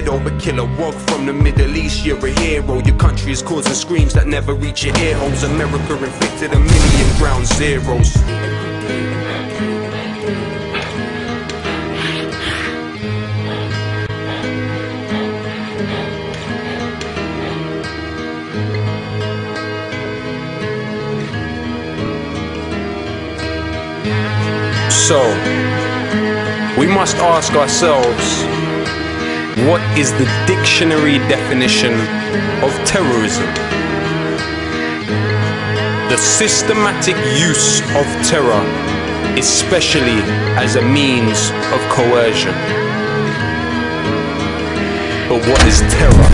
head over, kill a wog from the Middle East. You're a hero. Your country is causing screams that never reach your ear holes. America inflicted 1,000,000 ground zeros. So, we must ask ourselves, what is the dictionary definition of terrorism? The systematic use of terror, especially as a means of coercion. But what is terror?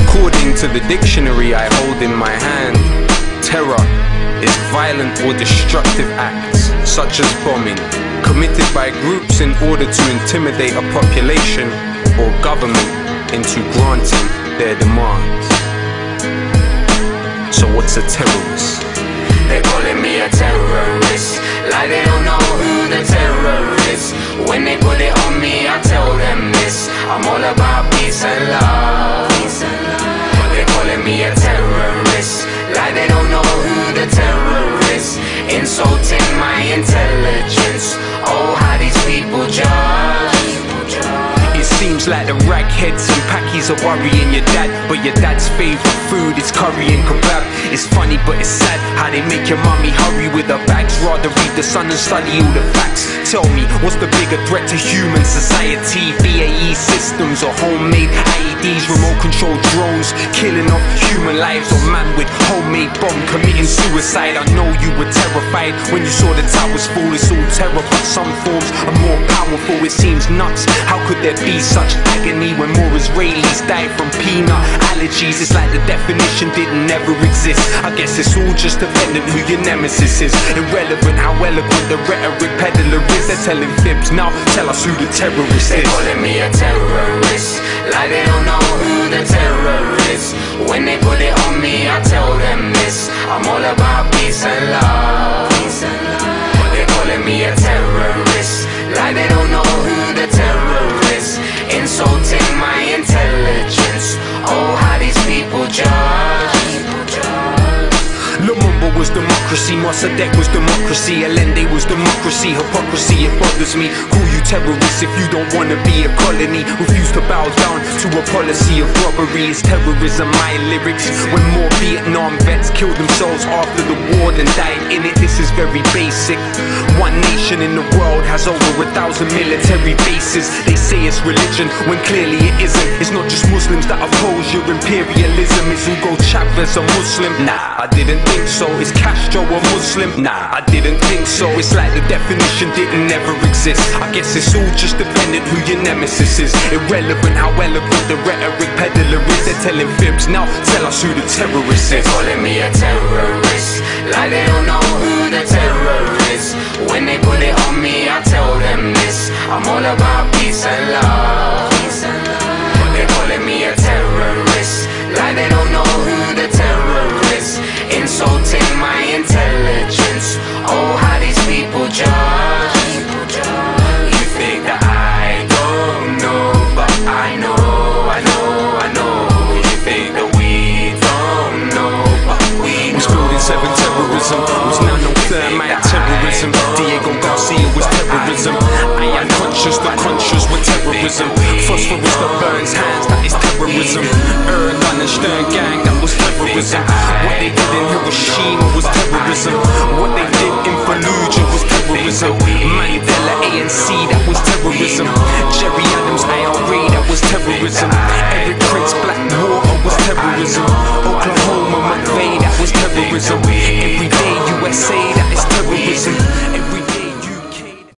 According to the dictionary I hold in my hand, terror is violent or destructive acts, such as bombing, committed by groups in order to intimidate a population or government into granting their demands. So what's a terrorist? They're calling me a terrorist, like they don't know who the terror is. When they put it on me, I tell them this: I'm all about peace and love. They're calling me a terrorist, like they don't know who the terror is. Insulting my intelligence. Oh, how these people judge. It seems like the ragheads and packies are worrying your dad, but your dad's favourite food is curry and kebab. It's funny but it's sad how they make your mommy hurry with her bags, rather read the Sun and study all the facts. Tell me, what's the bigger threat to human society? BAE systems or homemade IEDs, remote control drones killing off human lives, or man with homemade bomb committing suicide? I know you were terrified when you saw the towers fall. It's all terror, but some forms are more powerful. It seems nuts, how could there be such agony when more Israelis die from peanut allergies? It's like the definition didn't ever exist. I guess it's all just dependent who your nemesis is. Irrelevant how eloquent the rhetoric peddler is. They're telling fibs, now tell us who the terrorist is. They're calling me a terrorist, like they don't know who the terror is. When they put it on me, I tell them this: I'm all about peace and love. They're calling me a terrorist, like they don't know who the terror is. Insulting my intelligence. Oh, how these people judge. Lumumba was democracy, Mossadegh was democracy, Allende was democracy. Hypocrisy, it bothers me. Call you terrorists if you don't wanna be a colony. Refuse to bow down to a policy of robbery. It's terrorism, my lyrics. When more Vietnam vets killed themselves after the war than died in it. This is very basic. One nation in the world has over 1,000 military bases. They say it's religion when clearly it isn't. It's not just Muslims that oppose your imperialism. Is Hugo Chavez a Muslim? Nah, I didn't think so. Is Castro a Muslim? Nah, I didn't think so. It's like the definition didn't ever exist. I guess it's all just dependent who your nemesis is. Irrelevant how eloquent the rhetoric peddler is. They're telling fibs, now tell us who the terrorist is. They're calling me a terrorist, like they don't know who the terror is. When they put it on me, I tell them this: I'm all about peace and love. They're calling me a terrorist, like they don't know who the terror is. Insulting my intelligence. Oh, how these people judge. You think that I don't know, but I know. You think that we don't know, but we know. Was building 7 terrorism, was nano thermite terrorism. Diego Garcia was terrorism. I am conscious, the conscious were terrorism. Phosphorus that burns hands, that is terrorism. Erdogan and Stern gang, that was terrorism. What they did in Hiroshima was terrorism. What they did in Fallujah was terrorism. Mandela ANC, that was terrorism. Jerry Adams IRA, that was terrorism. Eric Prince Blackwater was terrorism. Oklahoma McVeigh, that was terrorism. Everyday USA,